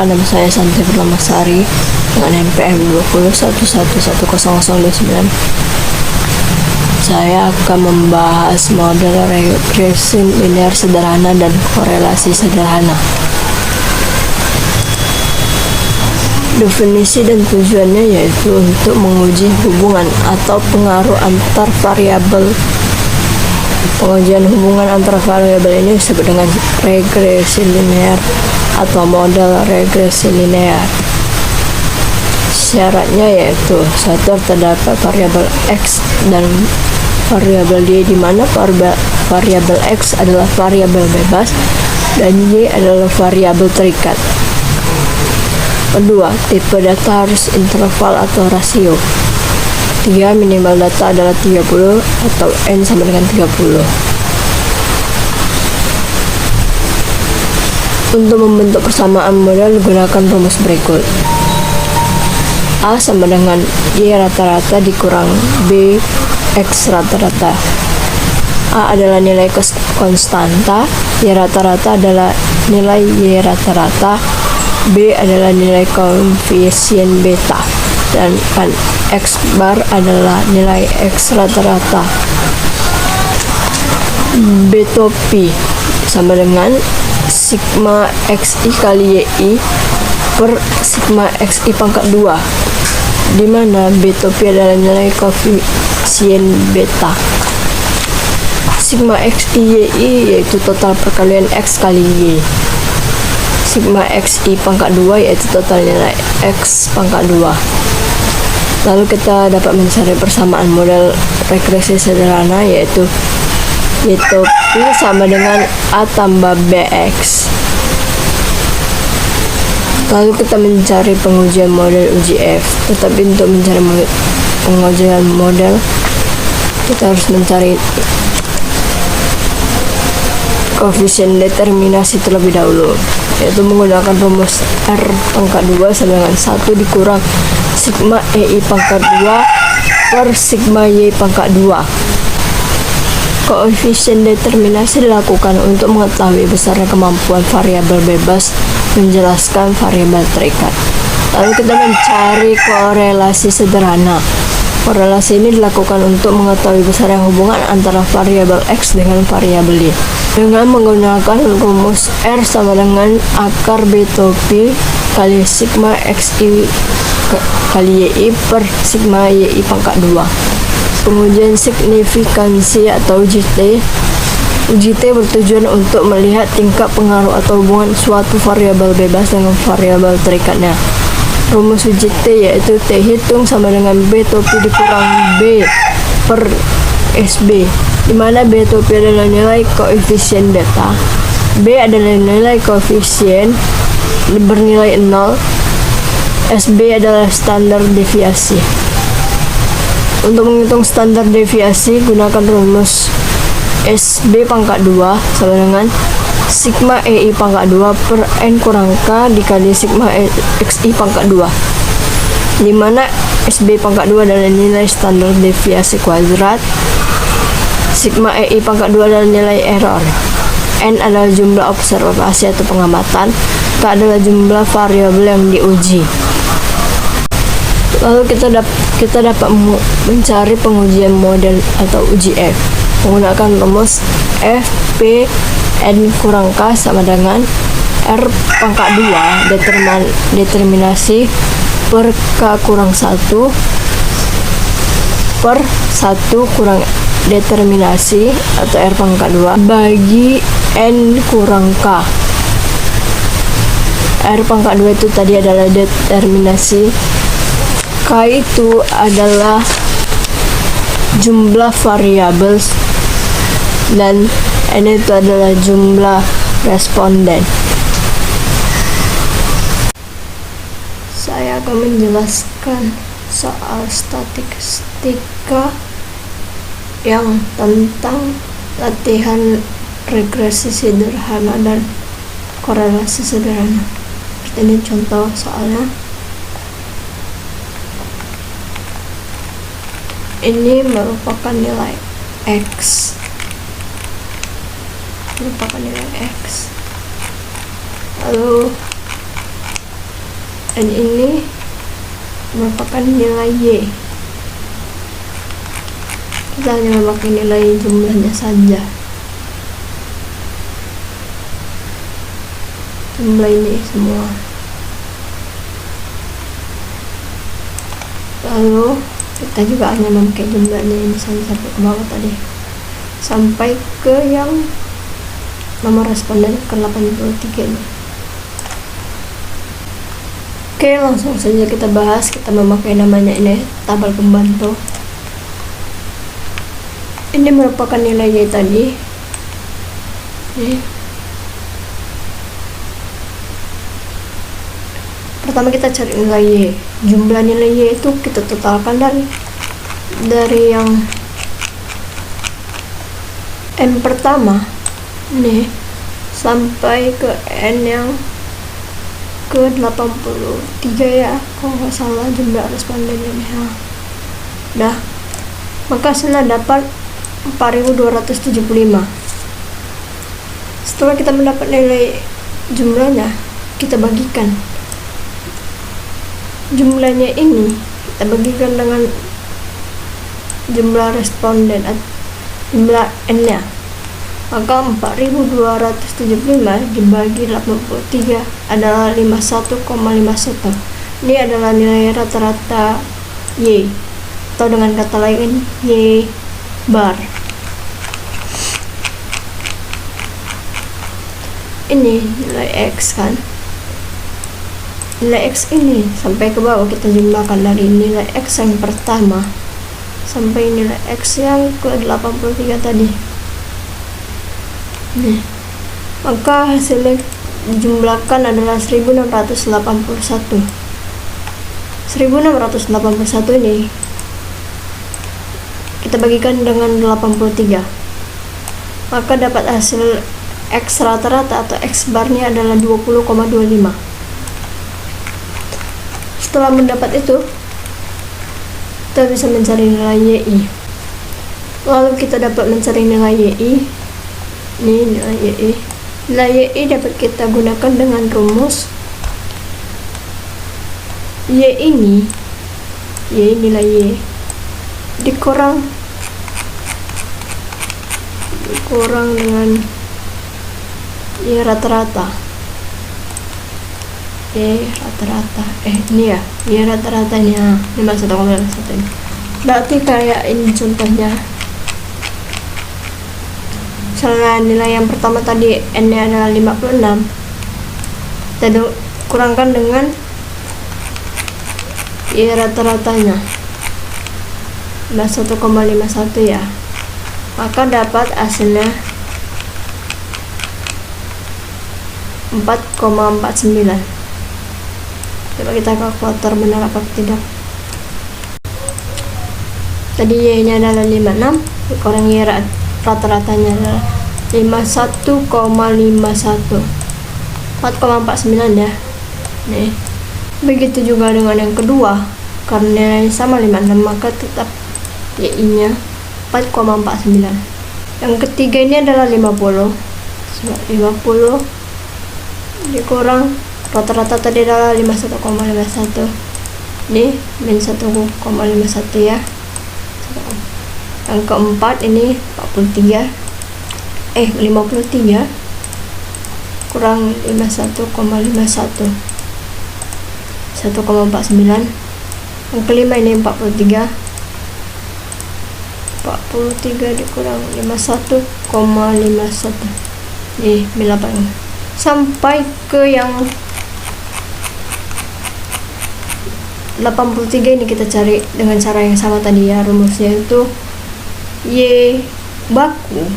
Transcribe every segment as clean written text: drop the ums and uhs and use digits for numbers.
Perkenalkan, nama saya Santi Perlamasari dengan NPM 2011111009. Saya akan membahas model regresi linear sederhana dan korelasi sederhana. Definisi dan tujuannya yaitu untuk menguji hubungan atau pengaruh antar variabel. Pengujian hubungan antar variabel ini disebut dengan regresi linear atau model regresi linear. Syaratnya yaitu satu, terdapat variabel X dan variabel Y, di mana variabel X adalah variabel bebas dan Y adalah variabel terikat. Kedua, tipe data harus interval atau rasio. 3, minimal data adalah 30 atau N sama dengan 30. Untuk membentuk persamaan model, gunakan rumus berikut. A sama dengan Y rata-rata dikurang B X rata-rata. A adalah nilai konstanta, Y rata-rata adalah nilai Y rata-rata, B adalah nilai koefisien beta, dan X bar adalah nilai X rata-rata. Beta P sama dengan sigma XI kali YI per sigma XI pangkat 2, di mana beta P adalah nilai koefisien beta. Sigma XI YI yaitu total perkalian X kali Y. Sigma XI pangkat 2 yaitu total nilai X pangkat 2. Lalu kita dapat mencari persamaan model regresi sederhana, yaitu beta P sama dengan A tambah BX. Lalu kita mencari pengujian model uji F. Tetapi untuk mencari pengujian model, kita harus mencari koefisien determinasi terlebih dahulu, yaitu menggunakan rumus R pangkat 2 sama dengan 1 dikurang sigma EI pangkat 2 per sigma Y pangkat 2. Koefisien determinasi dilakukan untuk mengetahui besarnya kemampuan variabel bebas menjelaskan variabel terikat. Lalu kita mencari korelasi sederhana. Korelasi ini dilakukan untuk mengetahui besarnya hubungan antara variabel X dengan variabel Y dengan menggunakan rumus R sama dengan akar beta P kali sigma XI kali YI per sigma YI pangkat 2. Pengujian signifikansi atau UJT. UJT bertujuan untuk melihat tingkat pengaruh atau hubungan suatu variabel bebas dengan variabel terikatnya. Rumus UJT yaitu T hitung sama dengan beta P dikurang B per SB, di mana beta P adalah nilai koefisien beta, B adalah nilai koefisien bernilai 0, SB adalah standar deviasi. Untuk menghitung standar deviasi, gunakan rumus SB pangkat 2 sama dengan sigma EI pangkat 2 per N kurang K dikali sigma XI pangkat 2, di mana SB pangkat 2 adalah nilai standar deviasi kuadrat, sigma EI pangkat 2 adalah nilai error, N adalah jumlah observasi atau pengamatan, K adalah jumlah variabel yang diuji. Lalu kita dapat mencari pengujian model atau uji F menggunakan rumus F P N kurang K sama dengan R pangkat 2 determinasi per K kurang 1 per 1 kurang determinasi atau R pangkat 2 bagi N kurang K. R pangkat 2 itu tadi adalah determinasi, K itu adalah jumlah variabel, dan N itu adalah jumlah responden. Saya akan menjelaskan soal statistika yang tentang latihan regresi sederhana dan korelasi sederhana. Seperti ini contoh soalnya. Ini merupakan nilai X. Lalu N ini merupakan nilai Y. Kita hanya memakai nilai jumlahnya saja. Jumlah ini semua. Lalu kita juga hanya memakai jumlahnya ini sampai ke bawah tadi, sampai ke yang nomor responden ke 83 ini. Oke, langsung saja kita bahas. Kita memakai namanya ini tabel pembantu. Ini merupakan nilai Y tadi. Pertama kita cari nilai Y. Jumlah nilai Y itu kita totalkan dari yang N pertama nih sampai ke N yang ke 83 ya, kalau nggak salah jumlah responden ini. Nah, maka hasilnya dapat 4275. Setelah kita mendapat nilai jumlahnya, kita bagikan jumlahnya ini, kita bagikan dengan jumlah responden atau jumlah N-nya. Maka 4275 dibagi 83 adalah 51,51. Ini adalah nilai rata-rata Y, atau dengan kata lain Y bar. Ini nilai X kan. Nilai X ini sampai ke bawah kita jumlahkan dari nilai X yang pertama sampai nilai X yang ke 83 tadi. Nih, maka hasilnya dijumlahkan adalah 1681. 1681 ini kita bagikan dengan 83, maka dapat hasil X rata-rata atau X barnya adalah 20,25. Setelah mendapat itu, kita bisa mencari nilai YI. Lalu kita dapat mencari nilai YI. Ini nilai YI. Nilai YI dapat kita gunakan dengan rumus Y ini, Y nilai Y dikurang dengan Y rata-rata. Y rata-rata ini ya, Y rata-ratanya 51,1 ini. Berarti kayak ini contohnya, misalnya nilai yang pertama tadi N nya adalah 56, kita kurangkan dengan Y rata-ratanya 51,51 ya, maka dapat hasilnya 4,49. Coba kita kalkulator benar apa tidak. Tadi Y nya adalah 56, kurang Y rata-ratanya adalah 51,51, 4,49 ya. Nih, begitu juga dengan yang kedua, karena sama 56 maka tetap Y nya 4,49. Yang ketiga ini adalah 50 dikurang rata-rata tadi adalah 51,51. Ini min 1,51 ya. Yang keempat ini 53 kurang 51,51, 1,49. Yang kelima ini 43 dikurang 51,51. Nih, 8 sampai ke yang 83 ini kita cari dengan cara yang sama tadi ya. Rumusnya itu Y baku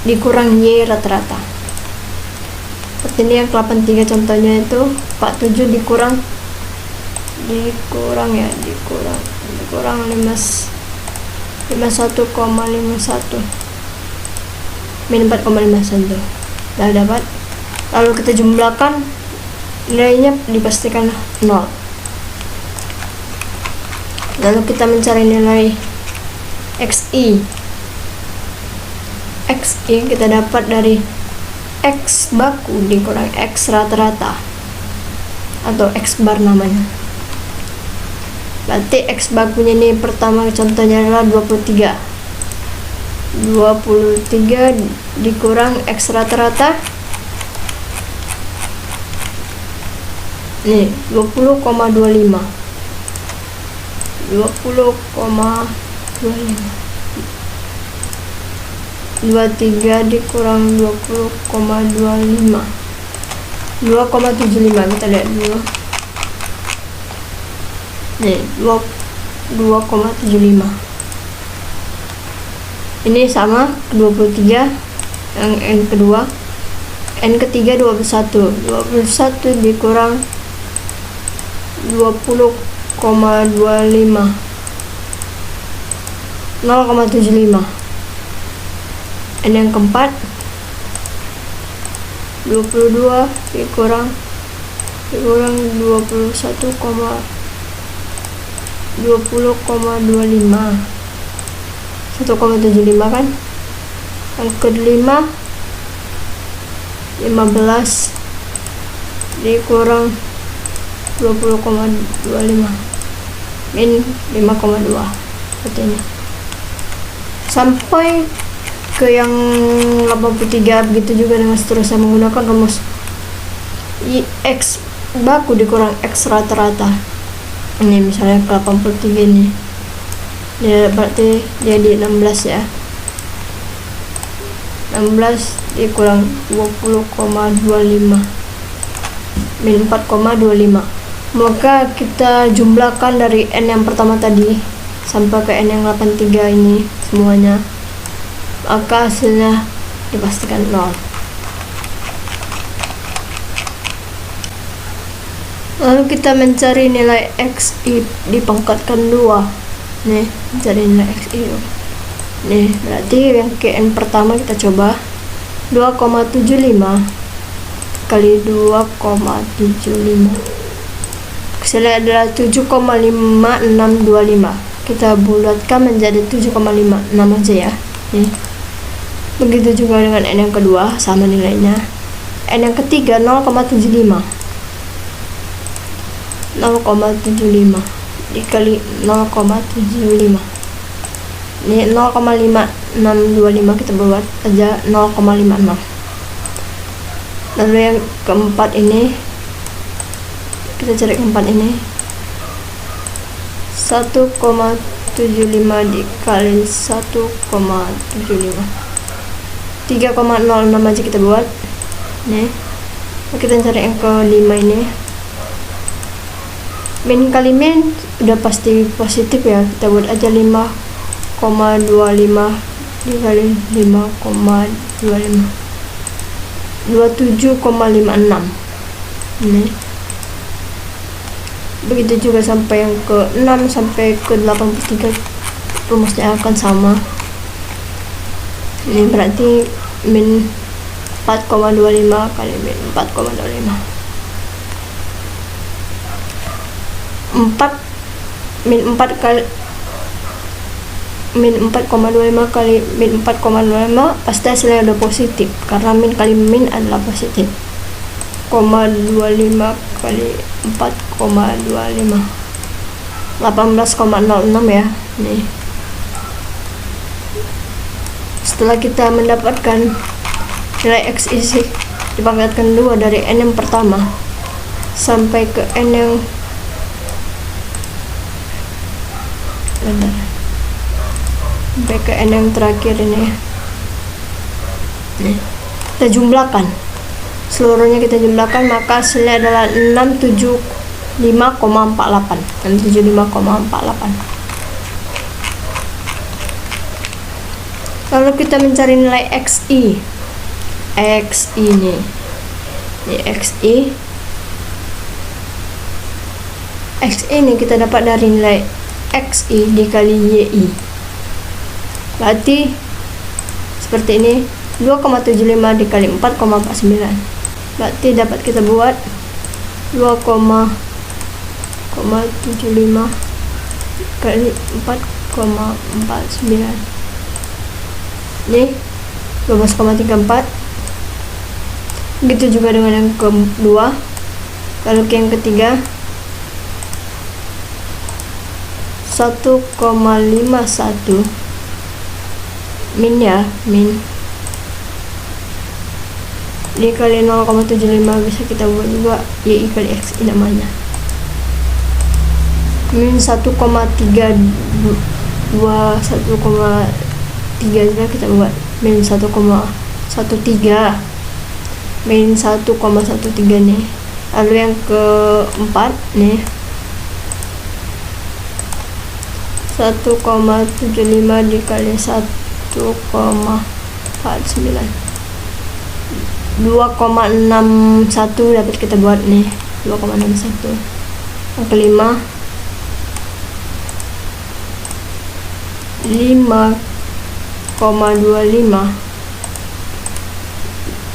dikurang Y rata-rata. Seperti ini yang 83 contohnya itu 47 dikurang 51,51 min 4,51. Nah, dapat. Lalu kita jumlahkan, nilainya dipastikan 0. Lalu kita mencari nilai XI. XI kita dapat dari X baku dikurang X rata-rata. atau X bar namanya. Berarti X bar punya ini pertama contohnya adalah 23 dikurang X rata-rata nih 20,25 23 dikurang 20,25 2,75 kita lihat dulu nih 2,75 ini sama 23 yang N kedua. N ketiga 21 dikurang 20,25 0,75. N yang keempat 22 dikurang 20,25 1,75 kan. Yang kelima 15 dikurang 20,25 min 5,2 seperti ini sampai ke yang 83. Begitu juga dengan seterusnya menggunakan rumus X baku dikurang X rata-rata. Ini misalnya ke 83 ini dia berarti jadi 16 ya, 16 dikurang 20,25 min 4,25. Maka kita jumlahkan dari N yang pertama tadi sampai ke N yang 83 ini semuanya, maka hasilnya dipastikan 0. Lalu kita mencari nilai XI dipangkatkan 2. Nih, mencari nilai XI. Nih, berarti yang ke N pertama kita coba 2,75 kali 2,75. Hasilnya adalah 7,5625. Kita bulatkan menjadi 7,56 aja ya. Nih. Begitu juga dengan N yang kedua, sama nilainya. N yang ketiga 0,75 dikali 0,75. Ini 0,5625 kita buat aja 0,56. Lalu yang keempat ini kita cari keempat ini 1,75 dikali 1,75 3,06 aja kita buat. Nih kita cari yang kelima ini min kali min udah pasti positif ya, kita buat aja 5,25 dikali 5,25 27,56. Ini begitu juga sampai yang ke 6 sampai ke 83 rumusnya akan sama. Ini berarti min 4,25 kali min 4,25 min 4 kali min 4,25 kali min 4,25 pasti hasilnya udah positif karena min kali min adalah positif. 0,25 kali 4,25 18,06 ya. Nih setelah kita mendapatkan nilai X isi dipangkatkan 2 dari N yang pertama sampai ke N yang sampai ke N yang terakhir ini. Nih, kita jumlahkan seluruhnya, kita jumlahkan maka hasilnya adalah 675,48 Lalu kita mencari nilai XI nih XI ini kita dapat dari nilai XI dikali YI, berarti seperti ini 2,75 dikali 4,49, berarti dapat kita buat 2,75 kali 4,49 nih 12,34. Begitu juga dengan yang kedua Lalu yang ketiga 1,51 min ya, min dikali 0,75 bisa kita buat juga y kali x namanya. Min 1,32 1,3 kita buat min 1,13 min 1,13 nih. Lalu yang keempat nih 1,75 dikali 1,49 2,61 dapat kita buat nih 2,61. Yang kelima 5,25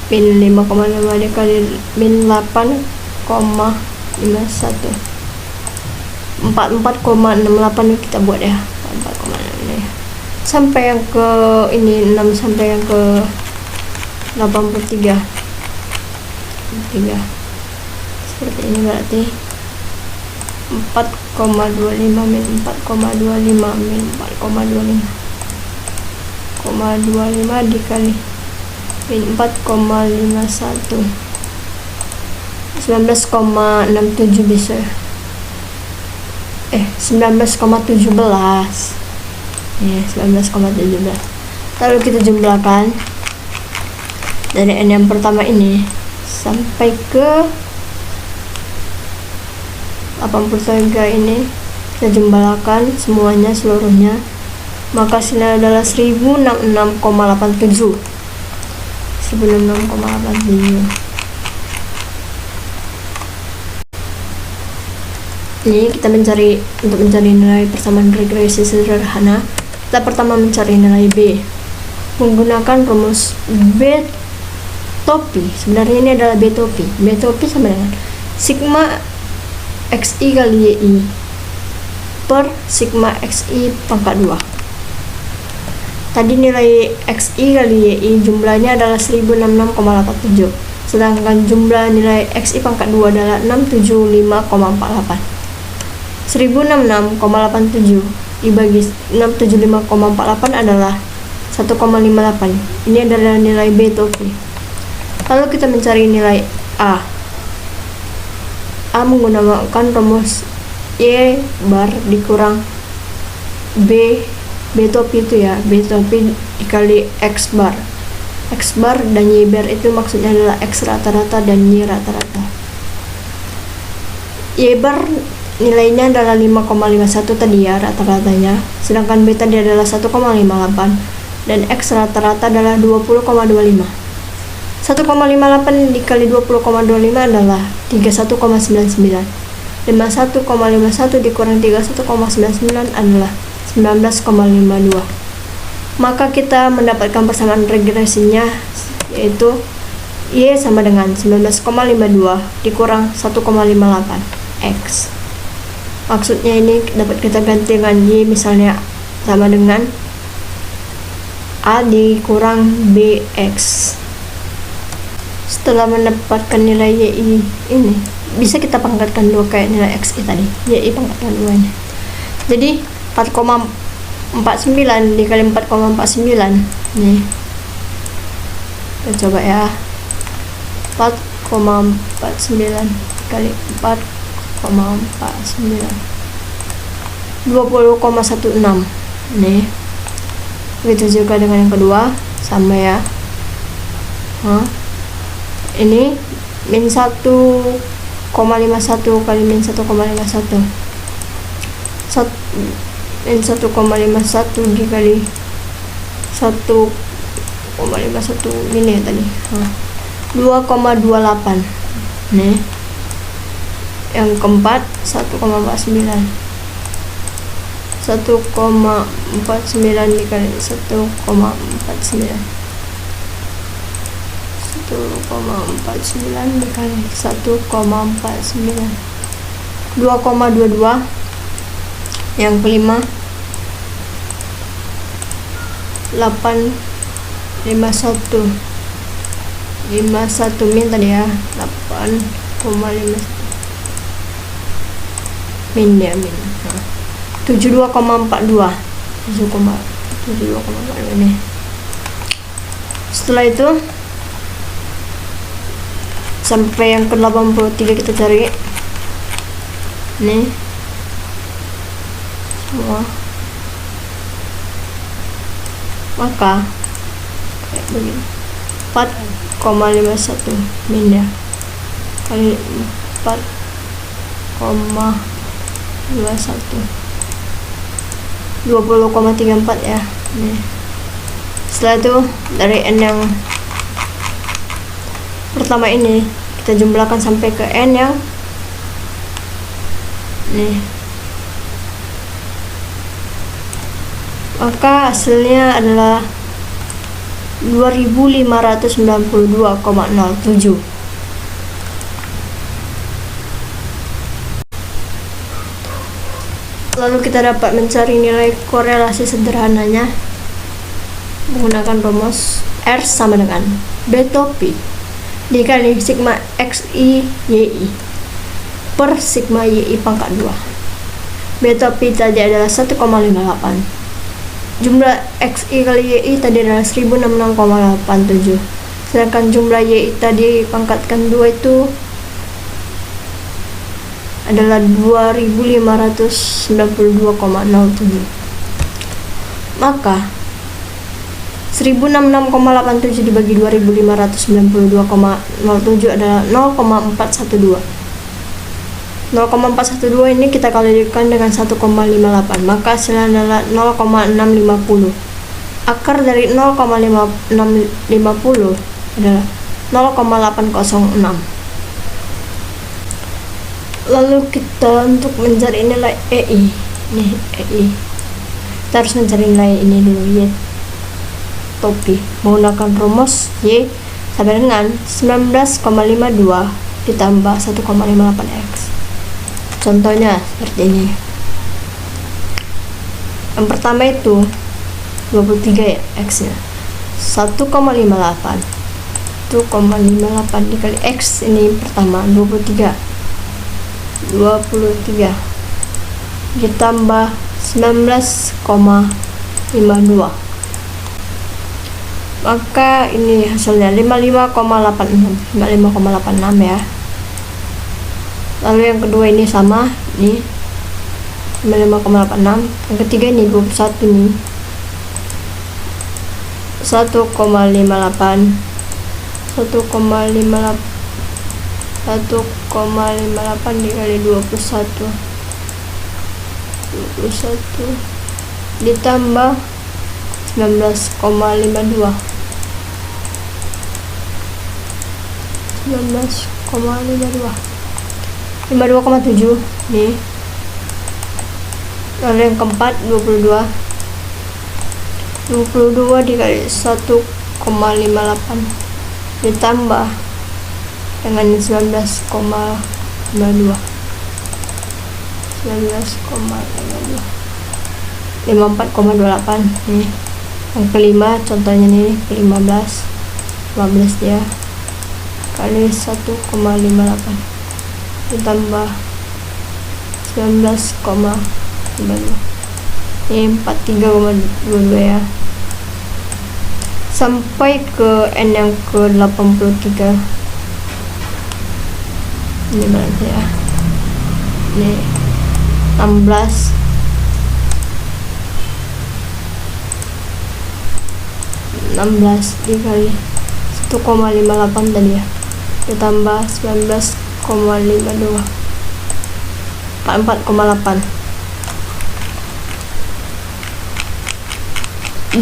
min 5,5 dikali min 8,51 44,68 kita buat ya, 44,6 ya. Sampai yang ke ini 6 sampai yang ke 83 seperti ini, berarti 4,25 min 4,25 min 4,25 dikali min 4,51 19,67 bisa 19,17 ya, 19,17. Lalu kita jumlahkan dari n yang pertama ini sampai ke 83 ini, kita jumlahkan semuanya seluruhnya, maka hasilnya adalah 1066,87. Ini kita mencari, untuk mencari nilai persamaan regresi sederhana, kita pertama mencari nilai B menggunakan rumus B topi. Sebenarnya ini adalah B topi. B topi sama dengan sigma xi kali yi per sigma xi pangkat 2. Tadi nilai xi kali yi jumlahnya adalah 1066,87, sedangkan jumlah nilai xi pangkat 2 adalah 675,48. 1066,87 dibagi 675,48 adalah 1,58. Ini adalah nilai B topi. Lalu kita mencari nilai A. A menggunakan rumus Y bar dikurang B topi itu ya, B topi dikali X bar. X bar dan Y bar itu maksudnya adalah X rata-rata dan Y rata-rata. Y bar nilainya adalah 5,51 tadi ya, rata-ratanya, sedangkan B tadi adalah 1,58 dan X rata-rata adalah 20,25. 1,58 dikali 20,25 adalah 31,99. 51,51 dikurang 31,99 adalah 19,52. Maka kita mendapatkan persamaan regresinya, yaitu Y sama dengan 19,52 dikurang 1,58 X. Maksudnya ini dapat kita ganti dengan Y, misalnya sama dengan A dikurang BX. Setelah mendapatkan nilai Y ini, bisa kita pangkatkan 2 kayak nilai XI tadi, Y pangkatkan 2 nya. Jadi 4,49 dikali 4,49 nih, kita coba ya, 4,49 kali 4,49 20,16 nih. Begitu juga dengan yang kedua, sama ya. Ini min 1,51 kali min 1,51 min 1,51 dikali 1,51 ini ya tadi, 2,28 nih. Yang keempat 1,49 dikali 1,49 dikali 1,49 2,22. Yang kelima 8,51 min tadi ya, 8,51 min ya, min. 72,42 72,42 ini. Setelah itu sampai yang ke 83 kita cari nih semua, maka kayak begini 4,51 min ya kali 4,51 20,34 ya nih. Setelah itu dari n yang pertama ini kita jumlahkan sampai ke n yang nih, maka hasilnya adalah 2592,07. Lalu kita dapat mencari nilai korelasi sederhananya menggunakan rumus R sama dengan B topi dikali sigma XI YI per sigma YI pangkat 2. B topi tadi adalah 1,58. Jumlah XI kali YI tadi adalah 1066,87. Sedangkan jumlah YI tadi pangkatkan 2 itu adalah 2592,07. Maka 1066,87 dibagi 2592,07 adalah 0,412. 0,412 ini kita kalikan dengan 1,58, maka hasilnya adalah 0,650. Akar dari 0,650 adalah 0,806. Lalu kita untuk mencari nilai EI nih, EI kita harus mencari nilai ini dulu, Y topi menggunakan rumus Y sama dengan 19,52 ditambah 1,58x. Contohnya seperti ini. Yang pertama itu 23 ya, x nya 1,58 dikali x ini pertama 23 ditambah 19,52, maka ini hasilnya 55,86 ya. Lalu yang kedua ini sama nih 55,86. Yang ketiga ini 21 nih 1,58 dikali 21 ditambah 19,52 52,7 nih. Lalu yang keempat 22 dikali 1,58 ditambah dengan 19,52 54,28 nih. Yang kelima contohnya nih ke 15 ya kali 1,58 ditambah 19,52, ini 43,22 ya, sampai ke n yang ke 83. Ini berarti ya, ini 16 dikali 1,58 tadi ya ditambah 19,52 44,8.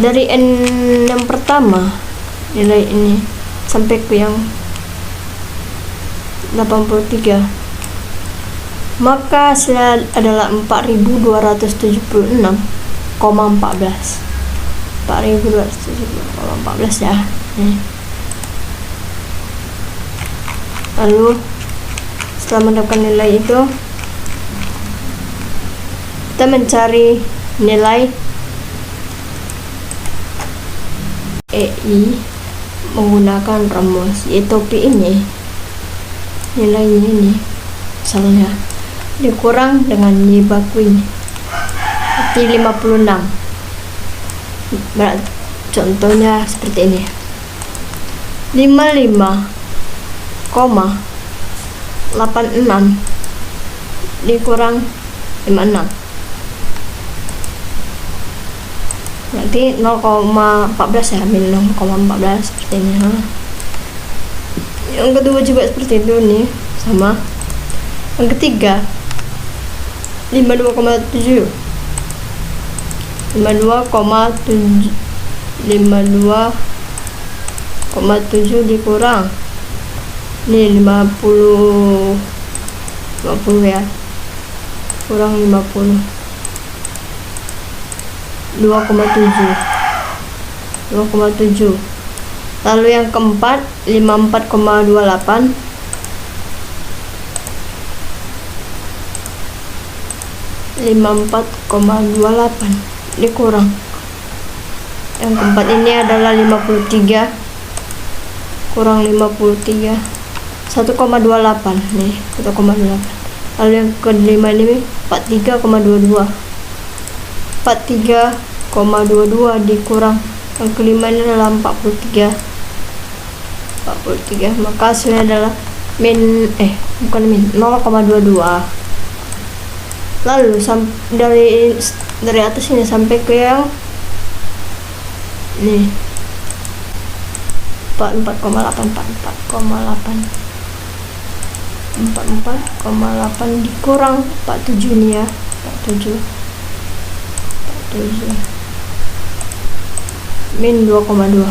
Dari n yang pertama nilai ini sampai ke yang 83, maka hasilnya adalah 4276,14 ya. Lalu setelah mendapatkan nilai itu kita mencari nilai EI menggunakan rumus Y topi ini. Nilainya ini misalnya dikurang dengan Y baku ini, berarti 56. Contohnya seperti ini, 55,86 dikurang 56, berarti 0,14 ya, min 0,14 seperti ini. Yang kedua juga seperti itu nih, sama. Yang ketiga 52,7 dikurang ini 50 ya, kurang 50, 2,7. Lalu yang keempat 54,28 dikurang, yang keempat ini adalah 53 kurang 53, 1,28 nih, 1,28. Lalu yang kelima ini 43,22 dikurang, yang kelima ini adalah 43, maka hasilnya adalah bukan min 0,22. Lalu dari atas ini sampai ke yang nih 44,8 dikurang 47 nih ya, 47 min 2,2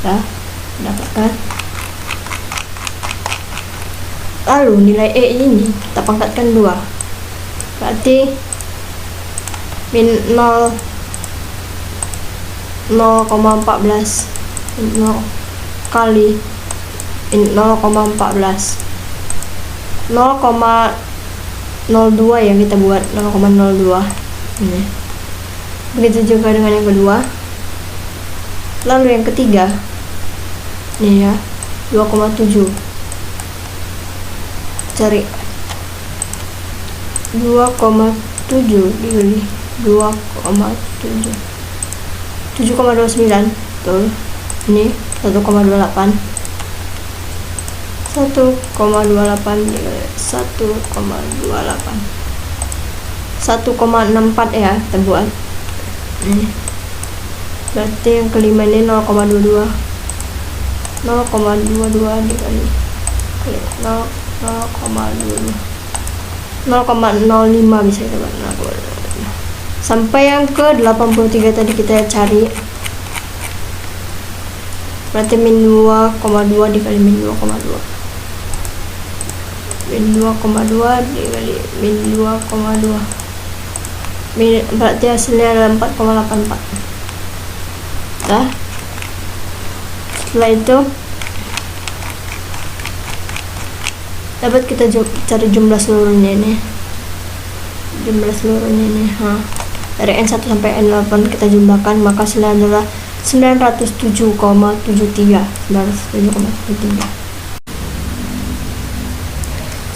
ya, dapatkan. Lalu nilai E ini kita pangkatkan 2, berarti min 0,14 kali min 0,14 0,02 yang kita buat 0,02 ini. Begitu juga dengan yang kedua. Lalu yang ketiga nih ya, 2,7. Cari 2,7 dikali 2,7, 7,29 tuh. Ini 1,28 dikali 1,64 ya kita buat. Ini berarti yang kelima ini 0,22 dikali 0,05 bisa kita buat sampai yang ke 83 tadi kita cari, berarti min 2,2 dikali min 2,2 dikali min 2,2 berarti hasilnya adalah 4,84. Nah, setelah itu dapat kita cari jumlah seluruhnya ini, dari N1 sampai N8 kita jumlahkan, maka hasilnya adalah 907,73.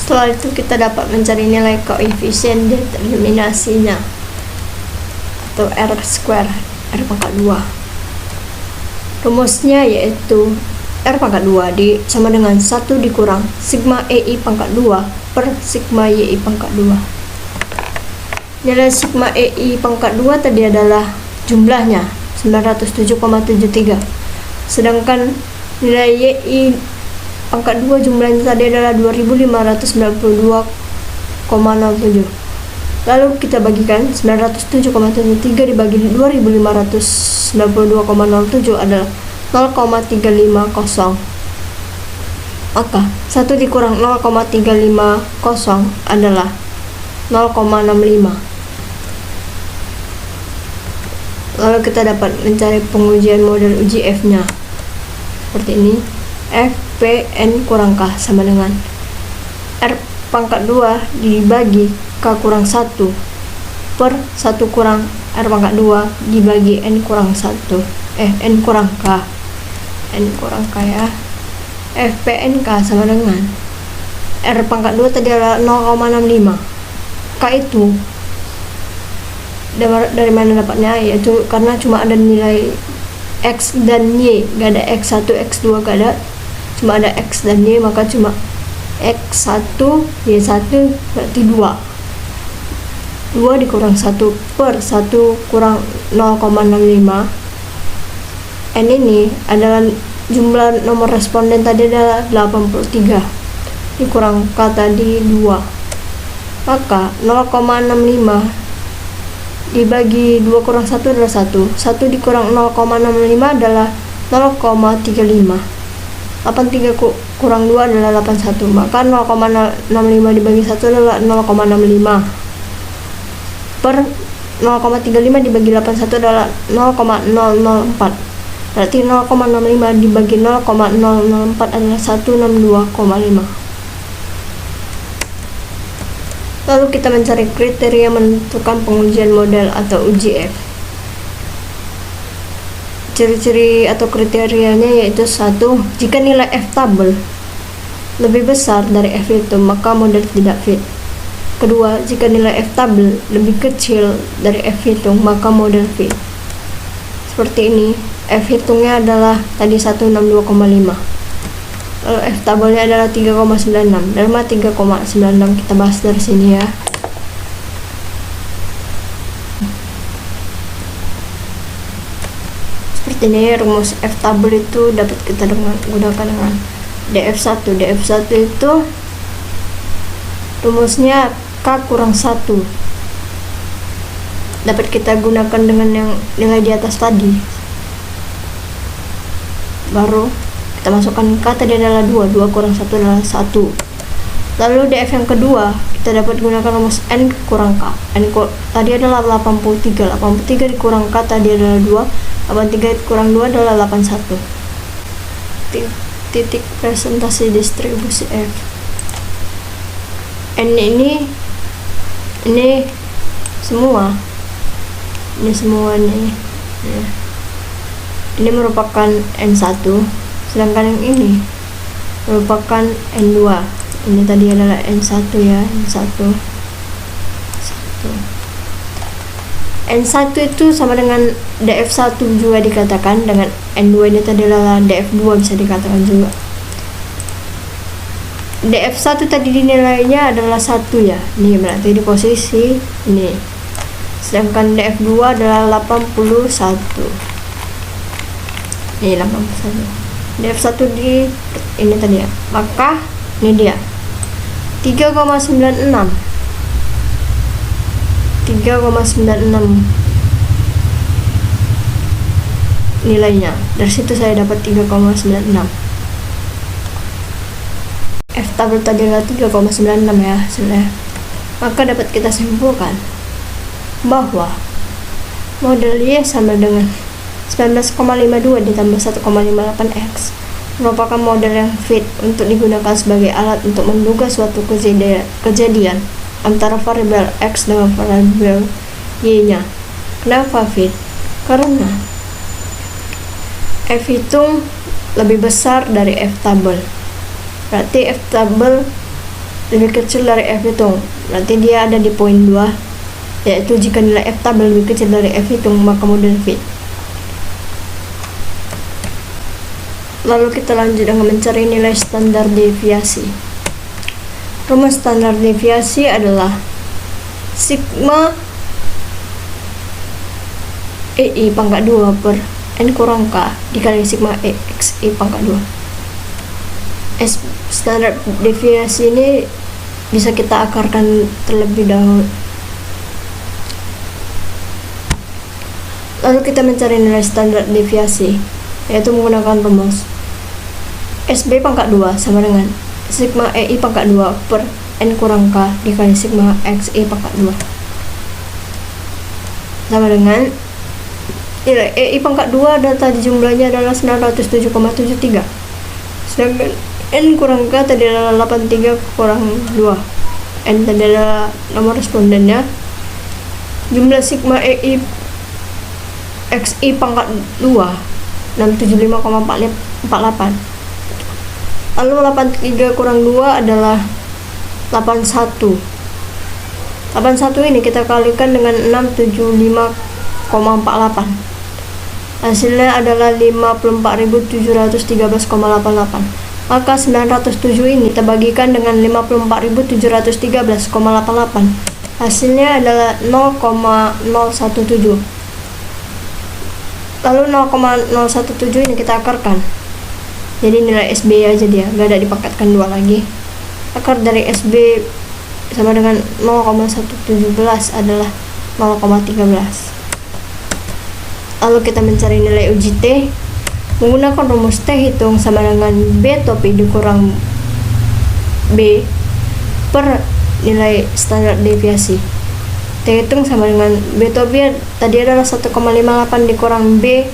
Setelah itu kita dapat mencari nilai koefisien determinasinya atau R square, R pangkat 2. Rumusnya yaitu R pangkat 2 sama dengan 1 dikurang sigma EI pangkat 2 per sigma YI pangkat 2. Nilai sigma EI pangkat 2 tadi adalah jumlahnya 907,73, sedangkan nilai YI pangkat 2 jumlahnya tadi adalah 2592,07. Lalu kita bagikan 907,73 dibagi 2592,07 adalah 0,350. Maka 1 dikurang 0,350 adalah 0,65. Lalu kita dapat mencari pengujian model uji F-nya seperti ini. F P N kurang K sama dengan R pangkat 2 dibagi K kurang 1 per 1 kurang R pangkat 2 dibagi N kurang 1 N kurang K ya. F P N K sama dengan R pangkat 2 tadi adalah 0,65. K itu dari mana dapatnya? Yaitu karena cuma ada nilai X dan Y, gak ada X1, X2 gak ada, cuma ada X dan Y, maka cuma X1, Y1 berarti 2 dikurang 1 per 1 kurang 0,65. N ini adalah jumlah nomor responden tadi adalah 83 dikurang K tadi 2, maka 0,65 dibagi 2 kurang 1 adalah 1 dikurang 0,65 adalah 0,35. 83 kurang 2 adalah 81, maka 0,65 dibagi 1 adalah 0,65 per 0,35 dibagi 81 adalah 0,004, berarti 0,65 dibagi 0,004 adalah 162,5. Lalu kita mencari kriteria menentukan pengujian model atau UJF. Ciri-ciri atau kriterianya yaitu 1. Jika nilai F tabel lebih besar dari F itu, maka model tidak fit. Kedua, jika nilai F tabel lebih kecil dari F hitung, maka model fit. Seperti ini, F hitungnya adalah tadi 162,5. Lalu F tabelnya adalah 3,96. Derma 3,96 kita bahas dari sini ya. Seperti ini rumus F tabel itu dapat kita gunakan dengan DF1. DF1 itu rumusnya K kurang 1. Dapat kita gunakan dengan yang nilai di atas tadi. Baru kita masukkan K tadi adalah 2 kurang 1 adalah 1. Lalu DF yang kedua kita dapat gunakan rumus N kurang K. Tadi adalah 83 dikurang K tadi adalah 2, 83 kurang 2 adalah 81. Titik presentasi distribusi F. N ini semua nih. Ini merupakan N1, sedangkan yang ini merupakan N2. Ini tadi adalah N1 ya, N1 itu sama dengan DF1 juga dikatakan, dengan N2 ini tadi adalah DF2 bisa dikatakan juga. DF1 tadi dinilainya adalah 1 ya, ini berarti di posisi ini, sedangkan DF2 adalah 81. Ini 81. DF1 di ini tadi ya, maka ini dia 3,96 nilainya. Dari situ saya dapat 3,96. F tabel tadi adalah 3,96 ya hasilnya. Maka dapat kita simpulkan bahwa model Y sama dengan 19,52 ditambah 1,58X merupakan model yang fit untuk digunakan sebagai alat untuk menduga suatu kejadian antara variabel X dengan variabel Y-nya. Kenapa fit? Karena F hitung lebih besar dari F tabel. Berarti F tabel lebih kecil dari F hitung. Berarti dia ada di poin 2, yaitu jika nilai F tabel lebih kecil dari F hitung, maka model fit. Lalu kita lanjut dengan mencari nilai standar deviasi. Rumus standar deviasi adalah sigma EI pangkat 2 per N kurang K dikali sigma E X I pangkat 2. Standar deviasi ini bisa kita akarkan terlebih dahulu. Lalu kita mencari nilai standar deviasi, yaitu menggunakan rumus SB pangkat 2 sama dengan sigma EI pangkat 2 per N kurang K dikali sigma XI pangkat 2 sama dengan nilai EI pangkat 2 dan tadi jumlahnya adalah 907,73, sedangkan N kurang K tadi adalah 83 kurang 2. N tadi adalah nomor respondennya. Jumlah sigma EI XI pangkat 2 675,48. Lalu 83 kurang 2 adalah 81. 81 ini kita kalikan dengan 675,48. Hasilnya adalah 54.713,88. Maka 907 ini kita bagikan dengan 54.713,88. Hasilnya adalah 0,017. Lalu 0,017 ini kita akarkan. Jadi nilai SB aja dia, gak ada dipakatkan 2 lagi. Akar dari SB sama dengan 0,117 adalah 0,13. Lalu kita mencari nilai uji T menggunakan rumus T hitung sama dengan B topi dikurang B per nilai standar deviasi. T hitung sama dengan B topi tadi adalah 1,58 dikurang B,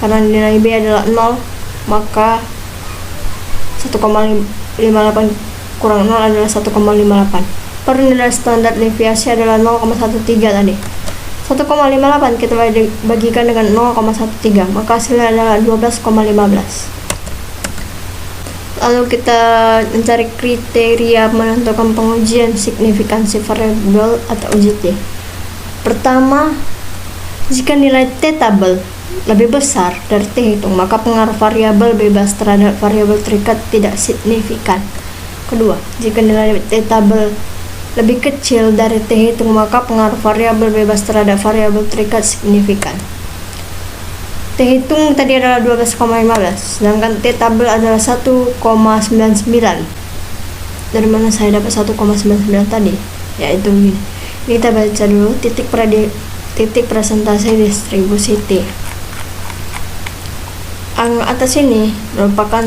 karena nilai B adalah 0, maka 1,58 kurang 0 adalah 1,58 per nilai standar deviasi adalah 0,13 tadi. 1,58 kita bagikan dengan 0,13, maka hasilnya adalah 12,15. Lalu kita mencari kriteria menentukan pengujian signifikansi variabel atau uji T. Pertama, jika nilai T tabel lebih besar dari T hitung, maka pengaruh variabel bebas terhadap variabel terikat tidak signifikan. Kedua, jika nilai T tabel lebih kecil dari T hitung, maka pengaruh variabel bebas terhadap variabel terikat signifikan. T hitung tadi adalah 12,15, sedangkan T tabel adalah 1,99. Dari mana saya dapat 1,99 tadi? Yaitu ini. Ini kita baca dulu titik presentasi distribusi T. Yang atas ini merupakan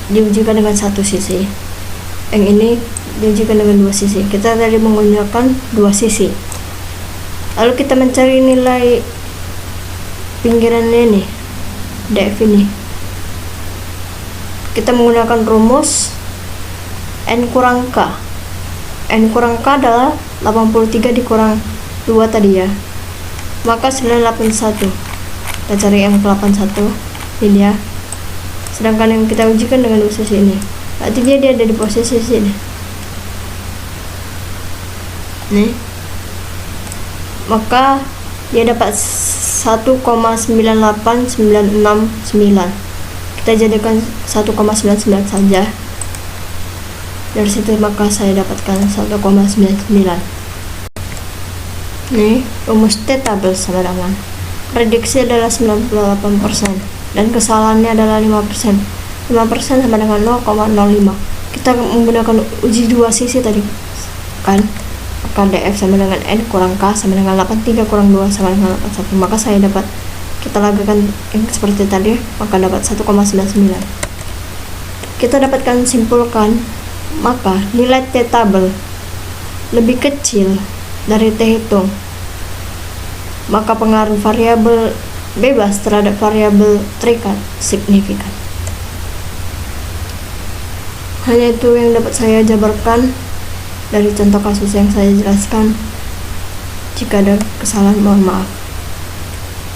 diujikan dengan satu sisi. Yang ini diujikan dengan 2 sisi. Kita tadi menggunakan 2 sisi. Lalu kita mencari nilai pinggirannya nih, df ini. Kita menggunakan rumus n kurang k. N kurang k adalah 83 dikurang 2 tadi ya, maka 981. Kita cari yang 81 ini ya. Sedangkan yang kita ujikan dengan 2 sisi ini, berarti dia ada di posisi sini nih, maka dia dapat 1,98969. Kita jadikan 1,99 saja. Dari situ maka saya dapatkan 1,99. Nih, rumus T tabel sama dengan prediksi adalah 98% dan kesalahannya adalah 5%. 5% sama dengan 0,05. Kita menggunakan uji 2 sisi tadi kan, maka df sama dengan n kurang k sama dengan 83 kurang 2 sama dengan 81. Maka saya dapat, kita lakukan yang seperti tadi, maka dapat 1,99. Kita dapatkan simpulkan, maka nilai T tabel lebih kecil dari T hitung, maka pengaruh variabel bebas terhadap variabel terikat signifikan. Hanya itu yang dapat saya jabarkan dari contoh kasus yang saya jelaskan. Jika ada kesalahan mohon maaf.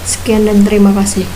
Sekian dan terima kasih.